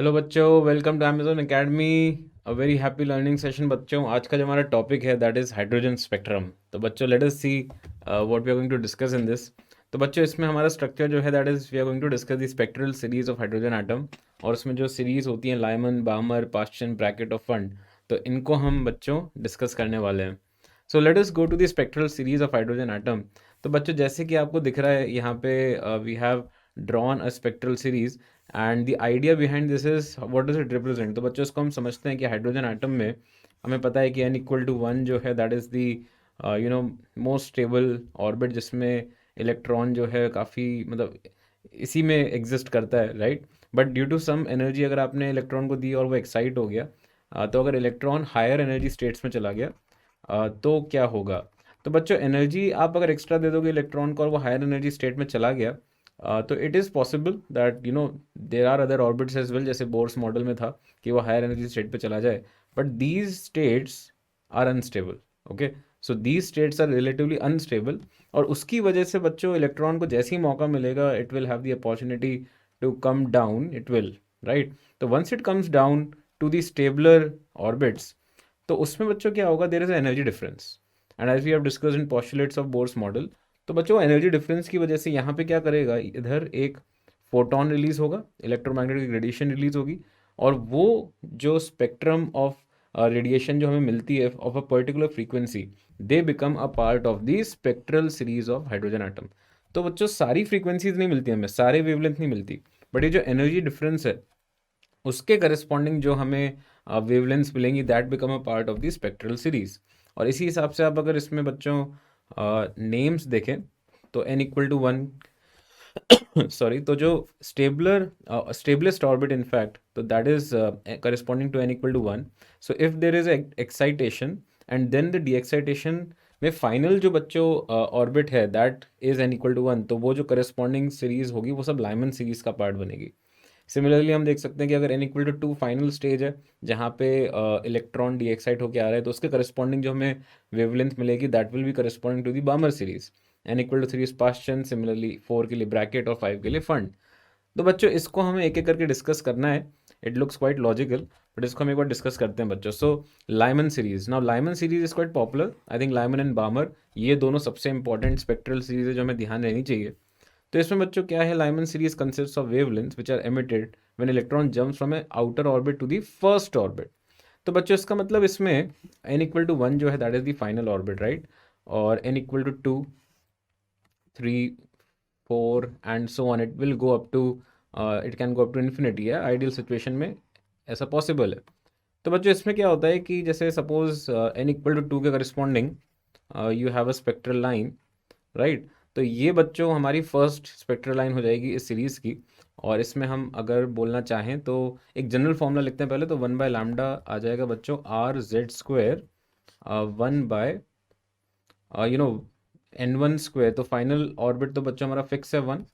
Hello बच्चों, welcome to Amazon Academy. A very happy learning session बच्चों। आज का जो हमारा टॉपिक है दैट इज़ हाइड्रोजन स्पेक्ट्रम। तो बच्चों let us see what we are going to discuss in this. तो बच्चों इसमें हमारा स्ट्रक्चर जो है that is we are going to discuss the spectral series of hydrogen atom. और उसमें जो सीरीज होती हैं लाइमन, बामर, पास्चन, ब्रैकेट और फंड, तो इनको हम बच्चों डिस्कस करने वाले हैं। So let us go to the spectral series of hydrogen atom. तो बच्चों जैसे कि आपको दिख रहा है यहाँ पे we have drawn a spectral series and the idea behind this is what does it represent. तो बच्चों इसको हम समझते हैं कि हाइड्रोजन एटम में हमें पता है कि n=1 जो है that is the most stable orbit, जिसमें इलेक्ट्रॉन जो है काफ़ी मतलब इसी में एग्जिस्ट करता है, right. But due to some energy अगर आपने इलेक्ट्रॉन को दी और वो एक्साइट हो गया, तो अगर इलेक्ट्रॉन हायर एनर्जी स्टेट्स में चला गया, तो क्या होगा। तो बच्चों एनर्जी आप अगर एक्स्ट्रा दे दोगे इलेक्ट्रॉन को और वो हायर एनर्जी स्टेट में चला गया, तो it is possible that there are other orbits as well, जैसे बोर्स मॉडल में था कि वो हायर एनर्जी स्टेट पे चला जाए। But these states are unstable. Okay, so these states are relatively unstable. और उसकी वजह से बच्चों इलेक्ट्रॉन को जैसे ही मौका मिलेगा it will have the opportunity to come down, it will, right. तो once it comes down to the stabler orbits, तो उसमें बच्चों क्या होगा, there is energy difference. And as we have discussed in postulates of Bohr's model, तो बच्चों energy difference की वजह से यहाँ पे क्या करेगा, इधर एक फोटोन रिलीज होगा, इलेक्ट्रोमैग्नेटिक रेडिएशन रिलीज होगी। और वो जो स्पेक्ट्रम ऑफ रेडिएशन जो हमें मिलती है of a particular frequency, they become a part of the spectral series of hydrogen atom. तो बच्चों सारी फ्रीक्वेंसीज नहीं मिलती हमें, सारे वेवलेंथ नहीं मिलती, बट ये जो एनर्जी डिफरेंस है उसके करस्पॉन्डिंग जो हमें वेवलेंथ्स मिलेंगी that become a part of the spectral series. और इसी हिसाब से आप अगर इसमें बच्चों नेम्स देखें, तो n=1 सॉरी, तो जो स्टेबलेस्ट ऑर्बिट इनफैक्ट, तो that is corresponding to n=1। So if there is excitation and then the de excitation में फाइनल जो बच्चों ऑर्बिट है दैट इज n=1, तो वो जो करस्पॉन्डिंग सीरीज होगी वो सब लाइमन सीरीज का पार्ट बनेगी। सिमिलरली हम देख सकते हैं कि अगर n=2 फाइनल स्टेज है जहाँ पे इलेक्ट्रॉन डी एक्साइट होकर आ रहा है, तो उसके करस्पॉन्डिंग जो हमें वेवलेंथ मिलेगी that will be corresponding to the Balmer series. n=3 इज पास्चन, सिमिलरली 4 के लिए ब्रैकेट और 5 के लिए फंड। तो बच्चों इसको हमें एक एक करके डिस्कस करना है। It looks quite logical, but इसको हम एक बार डिस्कस करते हैं बच्चों। So Lyman series, now Lyman series is quite popular, I think Lyman and Balmer ये दोनों सबसे इंपॉर्टेंट स्पेक्ट्रल सीरीज है जो हमें ध्यान रहनी चाहिए। तो इसमें बच्चों क्या है, Lyman series consists of wavelengths which are emitted when electron jumps from a outer orbit to the first orbit. तो बच्चों इसका मतलब इसमें n=1 जो है that is the final orbit, right. और n=2, 3, 4 and so on, it will go up to it can go up to infinity है, ideal situation में ऐसा पॉसिबल है। तो बच्चों इसमें क्या होता है कि जैसे सपोज n=2 के corresponding you have a spectral line, right. तो ये बच्चों हमारी फर्स्ट स्पेक्ट्रल लाइन हो जाएगी इस सीरीज़ की। और इसमें हम अगर बोलना चाहें तो एक जनरल फॉर्मूला लिखते हैं पहले, तो 1/λ आ जाएगा बच्चों r(z²) 1 यू नो n1²। तो फाइनल ऑर्बिट तो बच्चों हमारा फिक्स है 1।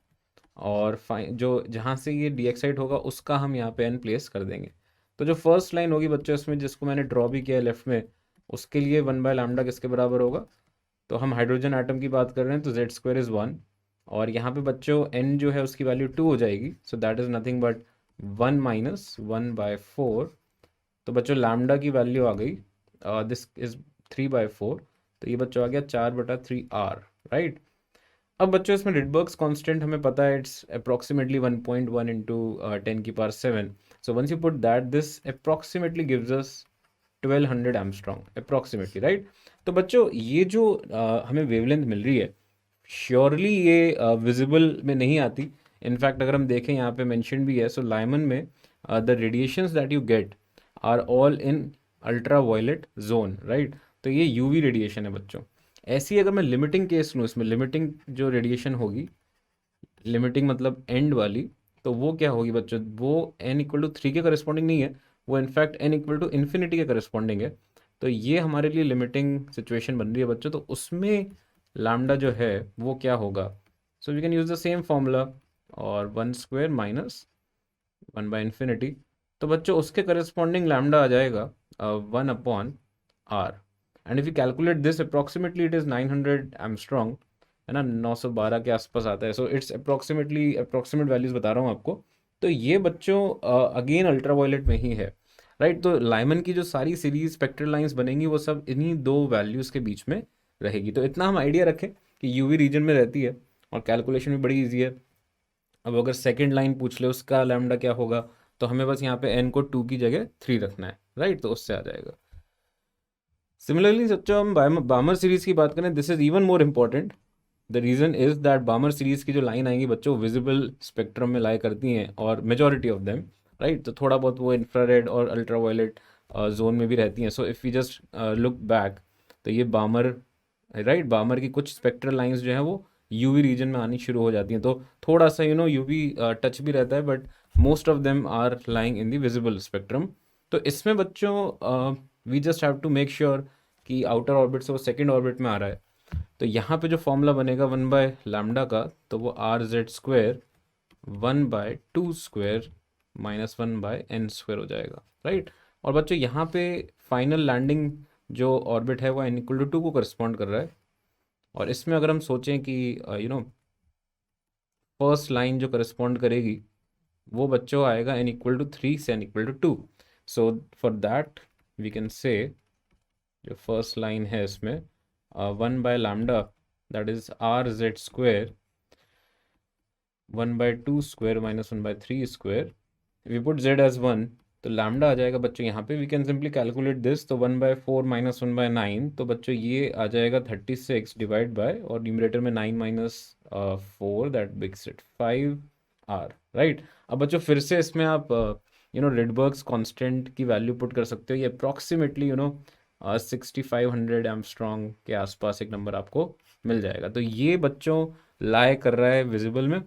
और जो जहाँ से ये डी एक्साइट होगा उसका हम यहाँ पे n प्लेस कर देंगे। तो जो फर्स्ट लाइन होगी बच्चों इसमें, जिसको मैंने ड्रॉ भी किया है लेफ्ट में, उसके लिए 1/λ किसके बराबर होगा। तो हम हाइड्रोजन एटम की बात कर रहे हैं तो z²(1). और यहाँ पे बच्चों n जो है उसकी वैल्यू 2 हो जाएगी, so that is nothing but 1 - 1/4। तो बच्चों लैम्डा की वैल्यू आ गई, दिस इज 3/4। तो ये बच्चों आ गया 4/3r, राइट। अब बच्चों इसमें रिडबर्ग्स कांस्टेंट हमें पता है, it's approximately 1.1 into 10⁻⁷। So once you put that, this approximately gives us 1200 angstrom approximately, right. तो बच्चों ये जो हमें वेवलेंथ मिल रही है, श्योरली ये विजिबल में नहीं आती। इनफैक्ट अगर हम देखें यहाँ पे मेंशन भी है, सो लाइमन में the radiations that you get are all in ultra violet zone, right. तो ये यूवी रेडिएशन है बच्चों। ऐसी अगर मैं लिमिटिंग केस लूँ, इसमें लिमिटिंग जो रेडिएशन होगी, लिमिटिंग मतलब एंड वाली, तो वो क्या होगी बच्चों, वो n=3 के करस्पॉन्डिंग नहीं है, वो इनफैक्ट n=∞ के करस्पॉन्डिंग है। तो ये हमारे लिए लिमिटिंग सिचुएशन बन रही है बच्चों। तो उसमें लैम्डा जो है वो क्या होगा, so we can use the same formula, और 1² माइनस 1/∞। तो बच्चों उसके करस्पॉन्डिंग लैम्डा आ जाएगा 1/r। And if you calculate this approximately it is 900 Armstrong, है ना, 912 के आसपास आता है। So it's approximately, approximate values बता रहा हूँ आपको, तो ये बच्चों अगेन अल्ट्रावायलेट में ही है, राइट। तो लाइमन की जो सारी सीरीज स्पेक्ट्रल लाइंस बनेंगी वो सब इन्हीं दो वैल्यूज़ के बीच में रहेगी। तो इतना हम आइडिया रखें कि यूवी रीजन में रहती है और कैलकुलेशन भी बड़ी ईजी है। अब अगर सेकेंड लाइन पूछ ले उसका लैम्डा क्या होगा, तो हमें बस यहाँ पे n को 2 की जगह 3 रखना है, राइट, तो उससे आ जाएगा। सिमिलरली बच्चों हम बामर सीरीज की बात करें, this is even more important. The reason is that बामर series की जो लाइन आएंगी बच्चों विजिबल स्पेक्ट्रम में लाई करती हैं, और मेजॉरिटी ऑफ देम, राइट। तो थोड़ा बहुत वो इंफ्रारेड और अल्ट्रावायलेट जोन में भी रहती हैं। So if we just look back, तो ये बामर, राइट, बामर की कुछ स्पेक्ट्रल लाइंस जो हैं वो यूवी रीजन में आनी शुरू हो जाती हैं। तो थोड़ा सा यूवी टच भी रहता है, but most of them are lying in the visible spectrum. तो इसमें बच्चों we just have to make sure कि आउटर ऑर्बिट से वो सेकेंड ऑर्बिट में आ रहा है। तो यहाँ पे जो फॉर्मूला बनेगा 1/λ का, तो वो RZ² 1/2² -1/n² हो जाएगा, राइट। और बच्चों यहाँ पे फाइनल लैंडिंग जो ऑर्बिट है वो n=2 को करस्पॉन्ड कर रहा है। और इसमें अगर हम सोचें कि फर्स्ट लाइन जो करस्पॉन्ड करेगी वो बच्चों आएगा n=3 से n=2। So for that we can say जो फर्स्ट लाइन है इसमें 1/λ, that is RZ² 1/2² -1/3²। We put z as 1, तो लैम्डा आ जाएगा बच्चों यहाँ पे। We can simply calculate this, तो 1/4 -1/9, तो बच्चों ये आ जाएगा 36 डिवाइड बाय, और न्यूमरेटर में 9 - 4, that makes it 5R, right. अब बच्चों फिर से इसमें आप रिडबर्ग्स कांस्टेंट की वैल्यू पुट कर सकते हो। ये अप्रॉक्सीमेटली 6500 एमस्ट्रॉन्ग के आसपास एक नंबर आपको मिल जाएगा। तो ये बच्चों लाई कर रहा है विजिबल में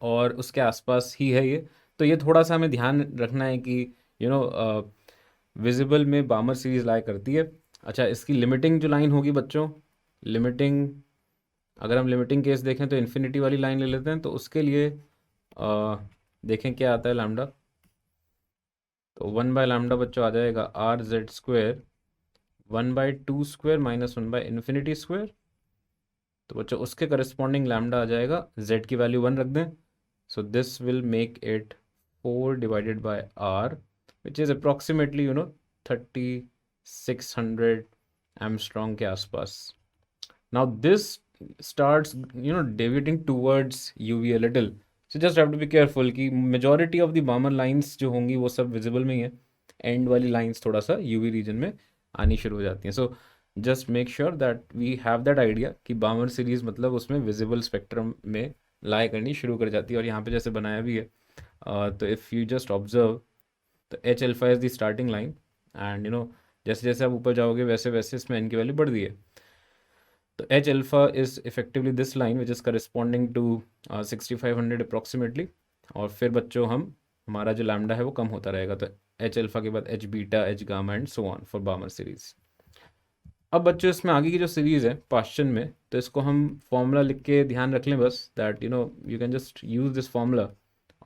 और उसके आसपास ही है ये। तो ये थोड़ा सा हमें ध्यान रखना है कि विजिबल में बामर सीरीज लाई करती है। अच्छा, इसकी लिमिटिंग जो लाइन होगी बच्चों, लिमिटिंग, अगर हम लिमिटिंग केस देखें तो इन्फिनिटी वाली लाइन ले लेते हैं। तो उसके लिए देखें क्या आता है लैम्डा। तो 1/λ बच्चों आ जाएगा RZ² 1/2² -1/∞²। तो बच्चों उसके करस्पॉन्डिंग लैम्डा आ जाएगा, z की वैल्यू 1 रख दें। सो this will make it 4 divided by r, which is approximately 3600 Armstrong के आसपास। Now this starts deviating towards UV a little, so just have to be careful कि majority of the Balmer lines जो होंगी वो सब visible में ही है, and वाली लाइंस थोड़ा सा UV रीजन में आनी शुरू हो जाती हैं। So just make sure that we have that idea कि बामर सीरीज मतलब उसमें विजिबल स्पेक्ट्रम में लाई करनी शुरू कर जाती है। और यहाँ पे जैसे बनाया भी है, तो इफ़ यू जस्ट ऑब्जर्व, तो H alpha is the starting line, and जैसे जैसे आप ऊपर जाओगे वैसे वैसे इसमें n की वैल्यू बढ़ रही है। तो H alpha is effectively this line which is corresponding to 6500 approximately. और फिर बच्चों हमारा जो लैम्डा है वो कम होता रहेगा। तो H अल्फा के बाद H beta, H gamma and so on for बामर series. अब बच्चों इसमें आगे की जो सीरीज़ है पाश्चन में, तो इसको हम फॉर्मूला लिख के ध्यान रख लें बस, that you can just use this formula.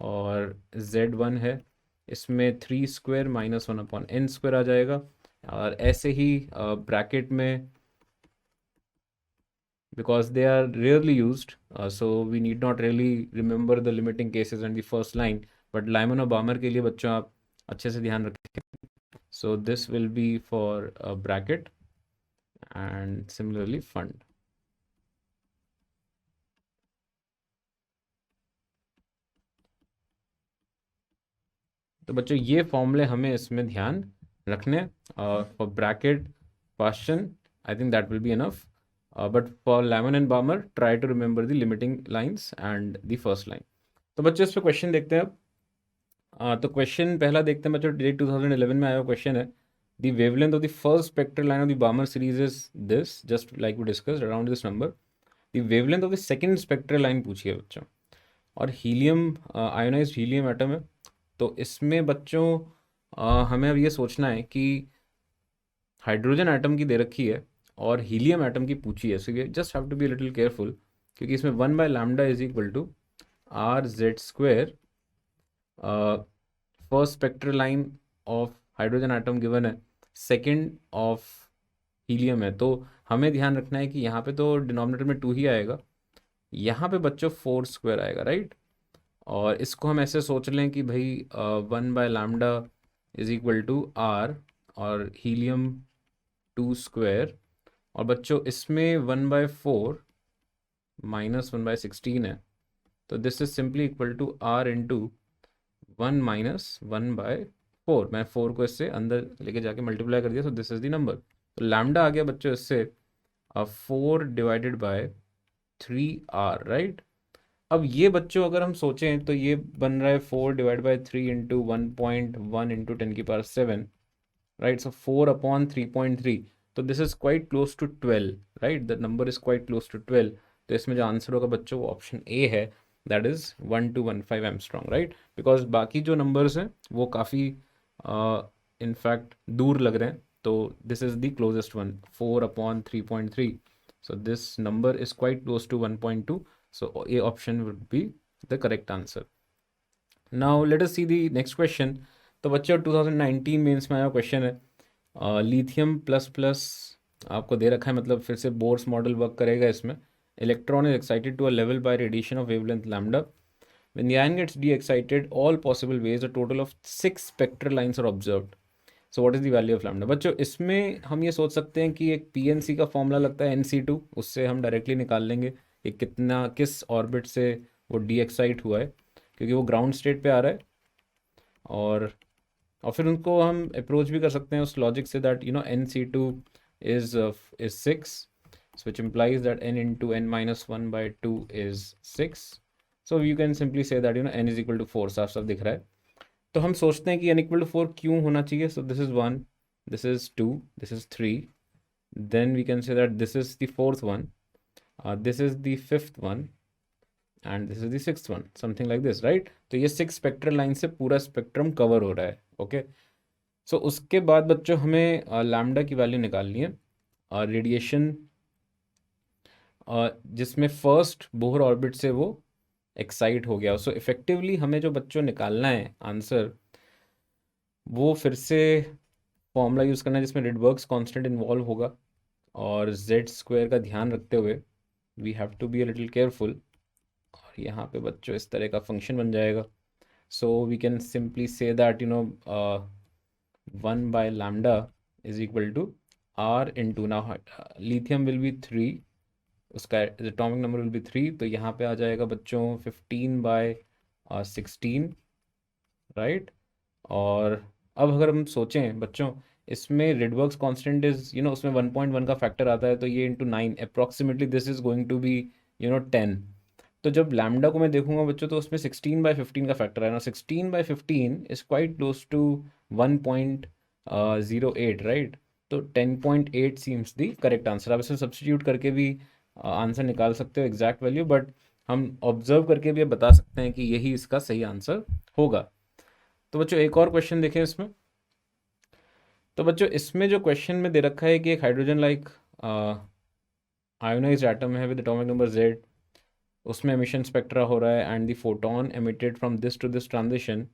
और Z1 है, इसमें 3² -1/n² आ जाएगा। और ऐसे ही ब्रैकेट में, because they are rarely used, so we need not really remember the limiting cases and the first line, but Lyman और बामर के लिए बच्चों आप अच्छे से ध्यान रखें। So this will be for a bracket and similarly fund. तो बच्चों ये फॉर्मूले हमें इसमें ध्यान रखने। For bracket Paschen I think that will be enough, but for Lyman and Balmer try to remember the limiting lines and the first line. तो बच्चों इस पर क्वेश्चन देखते हैं अब। तो क्वेश्चन पहला देखते हैं बच्चों, डेट 2011 में आया हुआ क्वेश्चन है। The wavelength of the first spectral line of the Balmer series is this, just like we discussed around this number. The wavelength of the second spectral line पूछी है बच्चों, और हीलियम आयोनाइज्ड हीलियम एटम है। तो इसमें बच्चों हमें अब ये सोचना है कि हाइड्रोजन एटम की दे रखी है और हीलियम एटम की पूछी है। So you just have to be little careful, क्योंकि इसमें 1/λ is equal to RZ² first spectral line of hydrogen atom given है, सेकंड ऑफ हीलियम है। तो हमें ध्यान रखना है कि यहाँ पे तो डिनोमिनेटर में 2 ही आएगा, यहाँ पे बच्चों 4² आएगा, राइट। और इसको हम ऐसे सोच लें कि भाई 1/λ इज इक्वल टू आर और हीलियम 2 स्क्वायर, और बच्चों इसमें 1/4 माइनस 1/16 है, तो this is simply equal to R into 1 - 1/4। मैं 4 को इससे अंदर लेके जाके मल्टीप्लाई कर दिया, so this is the number. तो लैम्डा आ गया बच्चों इससे 4/3 r, राइट। अब ये बच्चों अगर हम सोचें तो ये बन रहा है 4/3 इंटू 1.1 इंटू 10⁻⁷, right? So 4/3.3, तो this is quite close to 12, right, the number is quite close to 12। तो इसमें जो आंसर होगा बच्चों वो ऑप्शन ए है, that is 1215 angstrom, right. Because बाकी जो नंबर्स हैं वो काफ़ी इनफैक्ट दूर लग रहे हैं, तो this is the closest one, 4/3.3, so this number is quite close to 1.2, so a option would be the correct answer. Now let us see the next question. तो बच्चों 2019 मेंस में आया क्वेश्चन है, लिथियम प्लस प्लस आपको दे रखा है, मतलब फिर से बोर्स मॉडल वर्क करेगा इसमें। Electron is excited to a level by radiation of wavelength lambda. When the ion gets de-excited, all possible ways, a total of 6 spectral lines are observed. So what is the value of lambda? बच्चों इसमें हम ये सोच सकते हैं कि एक PNC का फॉर्मूला लगता है NC2, उससे हम डायरेक्टली निकाल लेंगे कि कितना किस ऑर्बिट से वो डी एक्साइट हुआ है, क्योंकि वो ग्राउंड स्टेट पे आ रहा है। और फिर उनको हम अप्रोच भी कर सकते हैं उस लॉजिक से, that NC2 is 6, which implies that n into n minus 1/2 is 6. So you can simply say that n is equal to 4, साफ साफ दिख रहा है। तो हम सोचते हैं कि n equal to 4 क्यों होना चाहिए। So this is 1, this is 2, this is 3, then we can say that this is the fourth one, this is the fifth one, and this is the sixth one, something like this, right? तो ये 6 spectral line से पूरा spectrum cover हो रहा है, okay. सो उसके बाद बच्चों हमें लैम्डा की वैल्यू निकालनी है, रेडिएशन जिसमें फर्स्ट बोहर ऑर्बिट से वो एक्साइट हो गया। सो इफेक्टिवली हमें जो बच्चों निकालना है आंसर, वो फिर से फॉर्मूला यूज़ करना है जिसमें रिडबर्ग्स कांस्टेंट इन्वॉल्व होगा, और जेड स्क्वायर का ध्यान रखते हुए we have to be a little careful. और यहाँ पे बच्चों इस तरह का फंक्शन बन जाएगा। So we can simply say that 1/λ is equal to R into, now lithium will be 3, उसका एटॉमिक नंबर विल बी 3, तो यहाँ पे आ जाएगा बच्चों 15/16, राइट। और अब अगर हम सोचें बच्चों, इसमें रिडबर्ग्स कांस्टेंट इज उसमें 1.1 का फैक्टर आता है, तो ये into 9 approximately this is going to be 10। तो जब लैम्डा को मैं देखूंगा बच्चों, तो उसमें 16/15 का फैक्टर है ना, 16/15 is quite close to 1.08, right. तो 10.8 सीम्स द करेक्ट आंसर। आप इसे सब्सटीट्यूट करके भी आंसर निकाल सकते हो एग्जैक्ट वैल्यू, बट हम ऑब्जर्व करके भी बता सकते हैं कि यही इसका सही आंसर होगा। तो बच्चों एक और क्वेश्चन देखें इसमें। तो बच्चों इसमें जो क्वेश्चन में दे रखा है कि एक हाइड्रोजन लाइक आयोनाइज्ड एटम है विद एटॉमिक नंबर Z, उसमें एमिशन स्पेक्ट्रा हो रहा है, and the photon emitted from this to this transition.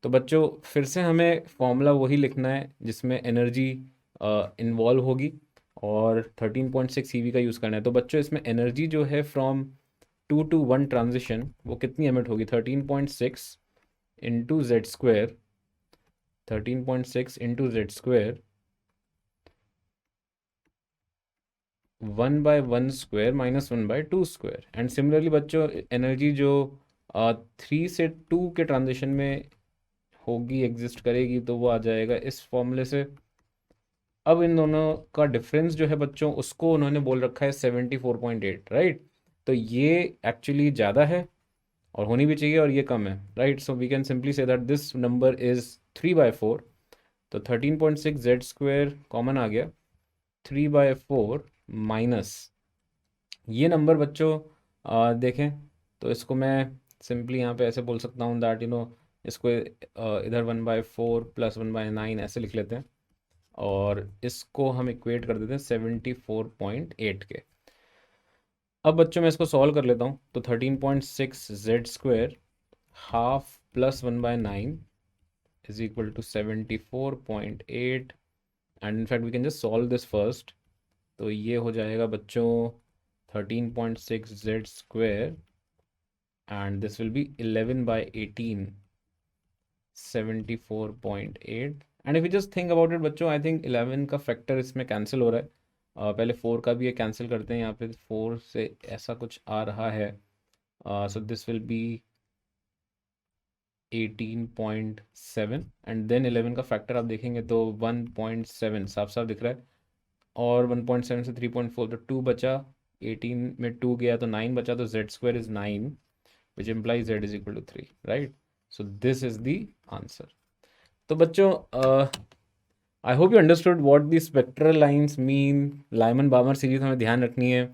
तो बच्चों फिर से हमें फॉर्मूला वही लिखना है जिसमें एनर्जी इन्वॉल्व होगी, और 13.6 eV का यूज़ करना है। तो बच्चों इसमें एनर्जी जो है फ्रॉम 2 to 1 ट्रांजिशन वो कितनी एमिट होगी, 13.6 into Z square, 13.6 into Z square 1/1 square minus 1/2 square. And similarly बच्चों एनर्जी जो 3 से 2 के ट्रांजिशन में होगी, एग्जिस्ट करेगी, तो वो आ जाएगा इस फॉर्मूले से। अब इन दोनों का डिफरेंस जो है बच्चों, उसको उन्होंने बोल रखा है 74.8, राइट। तो ये एक्चुअली ज़्यादा है और होनी भी चाहिए, और ये कम है, right. So we can simply say that this number is 3/4। तो 13.6 जेड स्क्वेयर कॉमन आ गया, 3/4 माइनस ये नंबर बच्चों देखें तो इसको मैं सिंपली यहाँ पे ऐसे बोल सकता हूँ दैट इसको इधर 1/4 प्लस 1/9 ऐसे लिख लेते हैं, और इसको हम इक्वेट कर देते हैं 74.8 के। अब बच्चों मैं इसको सॉल्व कर लेता हूँ। तो 13.6 Z square half plus 1/9 is equal to 74.8, and in fact we can just solve this first। तो ये हो जाएगा बच्चों 13.6 Z square and this will be 11 by 18, 74.8. and if you just think about it बच्चों, I think 11 का factor इसमें cancel हो रहा है. पहले 4 का भी ये कैंसिल करते हैं. यहाँ पे 4 से ऐसा कुछ आ रहा है. So this will be 18.7 and then 11 का फैक्टर आप देखेंगे तो 1.7 साफ साफ दिख रहा है. और 1.7 से 3.4 तो 2 बचा. 18 में 2 गया तो 9 बचा. तो z square is 9 which implies z is equal to 3, right? So this is the answer. तो बच्चों I hope you understood what the spectral lines mean. Lyman बामर series हमें ध्यान रखनी है.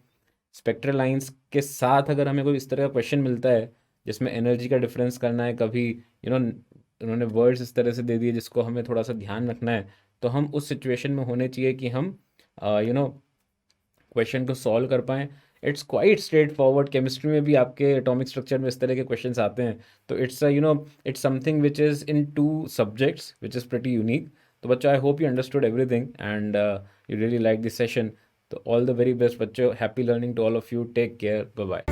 स्पेक्ट्रल लाइंस के साथ अगर हमें कोई इस तरह का क्वेश्चन मिलता है जिसमें एनर्जी का डिफरेंस करना है, कभी उन्होंने वर्ड्स इस तरह से दे दिए जिसको हमें थोड़ा सा ध्यान रखना है, तो हम उस सिचुएशन में होने चाहिए कि हम क्वेश्चन को सॉल्व कर पाएँ. It's quite straight forward. Chemistry में भी आपके एटॉमिक स्ट्रक्चर में इस तरह के क्वेश्चंस आते हैं. तो it's something which is in 2 subjects which is pretty unique. तो बच्चों, I hope you understood everything and you really like this session. तो ऑल द वेरी बेस्ट बच्चों. Happy learning to all of you. Take care. Bye bye.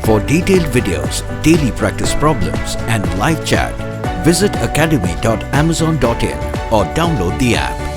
For detailed videos, daily practice problems and live chat, visit academy.amazon.in or download the app.